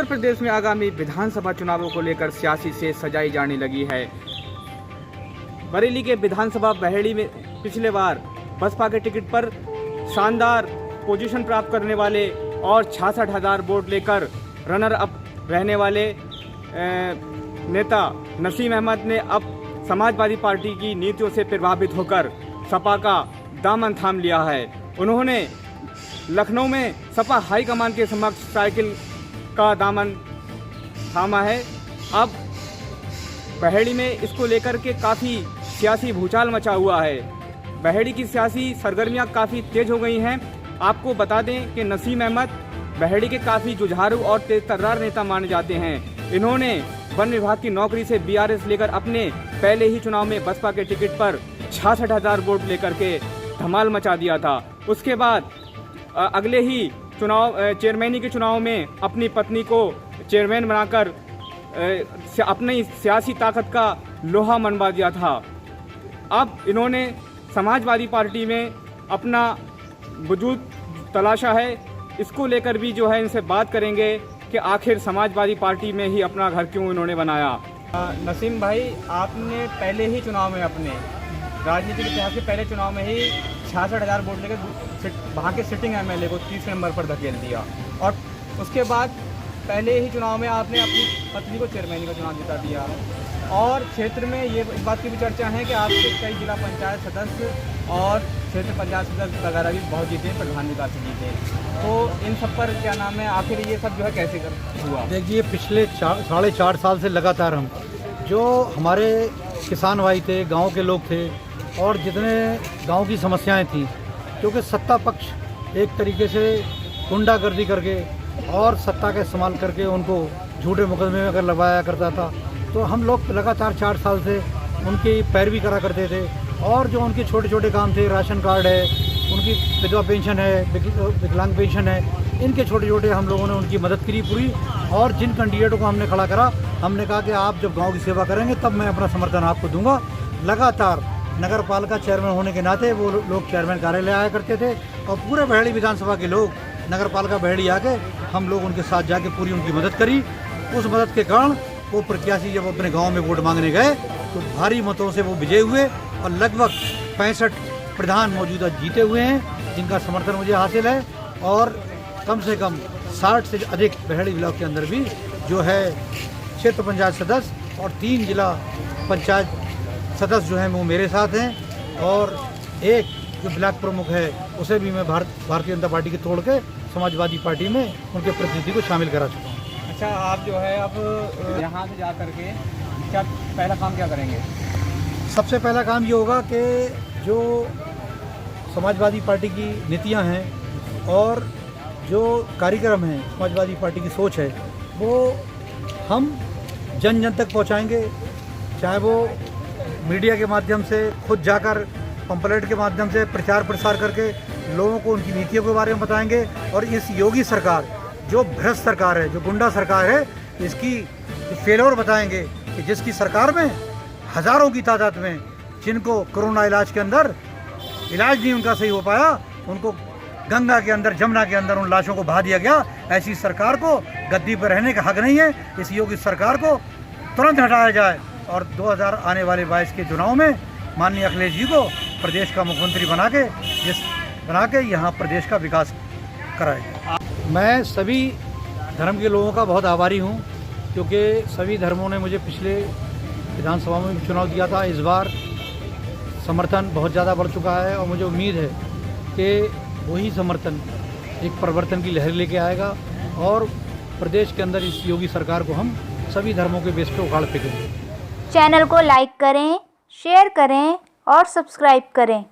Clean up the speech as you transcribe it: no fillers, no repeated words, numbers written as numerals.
उत्तर प्रदेश में आगामी विधानसभा चुनावों को लेकर सियासी सेज सजाई जाने लगी है। बरेली के विधानसभा बहेड़ी में पिछले बार बसपा के टिकट पर शानदार पोजीशन प्राप्त करने वाले और 66,000 वोट लेकर रनर अप रहने वाले नेता नसीम अहमद ने अब समाजवादी पार्टी की नीतियों से प्रभावित होकर सपा का दामन थाम लिया है। उन्होंने लखनऊ में सपा हाईकमान के समक्ष साइकिल का दामन थामा है। अब बहेड़ी में इसको लेकर के काफ़ी सियासी भूचाल मचा हुआ है। बहेड़ी की सियासी सरगर्मियां काफ़ी तेज हो गई हैं। आपको बता दें कि नसीम अहमद बहेड़ी के काफ़ी जुझारू और तेज तर्रार नेता माने जाते हैं। इन्होंने वन विभाग की नौकरी से बीआरएस लेकर अपने पहले ही चुनाव में बसपा के टिकट पर 66,000 वोट लेकर के धमाल मचा दिया था। उसके बाद अगले ही चुनाव चेयरमैनी के चुनाव में अपनी पत्नी को चेयरमैन बनाकर अपनी सियासी ताकत का लोहा मनवा दिया था। अब इन्होंने समाजवादी पार्टी में अपना वजूद तलाशा है। इसको लेकर भी जो है इनसे बात करेंगे कि आखिर समाजवादी पार्टी में ही अपना घर क्यों इन्होंने बनाया। नसीम भाई, आपने पहले ही चुनाव में अपने राजनीतिक इतिहास के पहले चुनाव में ही 66,000 वोट लेकर वहाँ के सिटिंग एमएलए को तीसरे नंबर पर धकेल दिया और उसके बाद पहले ही चुनाव में आपने अपनी पत्नी को चेयरमैनी का चुनाव जिता दिया। और क्षेत्र में ये इस बात की भी चर्चा है कि आपके कई जिला पंचायत सदस्य और क्षेत्र पंचायत सदस्य वगैरह भी बहुत जीते, प्रधान विकास जीते। तो इन सब पर क्या नाम है, आखिर ये सब जो है कैसे हुआ? देखिए, पिछले 4.5 साल से लगातार हम जो हमारे किसान भाई थे, गांव के लोग थे और जितने गांव की समस्याएं थी, क्योंकि सत्ता पक्ष एक तरीके से गुंडागर्दी करके और सत्ता का इस्तेमाल करके उनको झूठे मुकदमे में अगर लगाया करता था, तो हम लोग लगातार 4 साल से उनकी पैरवी करा करते थे। और जो उनके छोटे छोटे काम थे, राशन कार्ड है, उनकी विधवा पेंशन है, विकलांग पेंशन है, इनके छोटे छोटे हम लोगों ने उनकी मदद करी पूरी। और जिन कैंडिडेटों को हमने खड़ा करा, हमने कहा कि आप जब गांव की सेवा करेंगे तब मैं अपना समर्थन आपको दूंगा। लगातार नगर पालिका चेयरमैन होने के नाते वो लोग चेयरमैन कार्यालय आया करते थे और पूरे बहेड़ी विधानसभा के लोग नगर पालिका बहेड़ी आके हम लोग उनके साथ जाके पूरी उनकी मदद करी। उस मदद के कारण वो प्रत्याशी जब अपने गांव में वोट मांगने गए तो भारी मतों से वो विजयी हुए और लगभग 65 प्रधान मौजूदा जीते हुए हैं, जिनका समर्थन मुझे हासिल है। और कम से कम 60 से अधिक बहेड़ी ब्लॉक के अंदर भी जो है क्षेत्र पंचायत सदस्य और 3 जिला पंचायत सदस्य जो हैं वो मेरे साथ हैं। और एक जो ब्लॉक प्रमुख है उसे भी मैं भारतीय जनता पार्टी के तोड़ के समाजवादी पार्टी में उनके प्रतिनिधि को शामिल करा चुका हूँ। अच्छा, आप जो है अब यहाँ से जा करके क्या पहला काम क्या करेंगे? सबसे पहला काम ये होगा कि जो समाजवादी पार्टी की नीतियाँ हैं और जो कार्यक्रम हैं, समाजवादी पार्टी की सोच है, वो हम जन जन तक पहुँचाएँगे। चाहे वो मीडिया के माध्यम से, खुद जाकर पंपलेट के माध्यम से प्रचार प्रसार करके लोगों को उनकी नीतियों के बारे में बताएंगे। और इस योगी सरकार जो भ्रष्ट सरकार है, जो गुंडा सरकार है, इसकी फेल्योर बताएंगे कि जिसकी सरकार में हज़ारों की तादाद में जिनको कोरोना इलाज के अंदर इलाज नहीं उनका सही हो पाया, उनको गंगा के अंदर, जमुना के अंदर उन लाशों को बहा दिया गया। ऐसी सरकार को गद्दी पर रहने का हक नहीं है। इस योगी सरकार को तुरंत हटाया जाए और 2000 आने वाले 22 के चुनाव में माननीय अखिलेश जी को प्रदेश का मुख्यमंत्री बना के यहाँ प्रदेश का विकास कराए। मैं सभी धर्म के लोगों का बहुत आभारी हूँ, क्योंकि सभी धर्मों ने मुझे पिछले विधानसभा में भी चुनाव दिया था। इस बार समर्थन बहुत ज़्यादा बढ़ चुका है और मुझे उम्मीद है कि वही समर्थन एक परिवर्तन की लहर लेके आएगा और प्रदेश के अंदर इस योगी सरकार को हम सभी धर्मों के बेस पे उखाड़ फेंकेंगे। चैनल को लाइक करें, शेयर करें और सब्सक्राइब करें।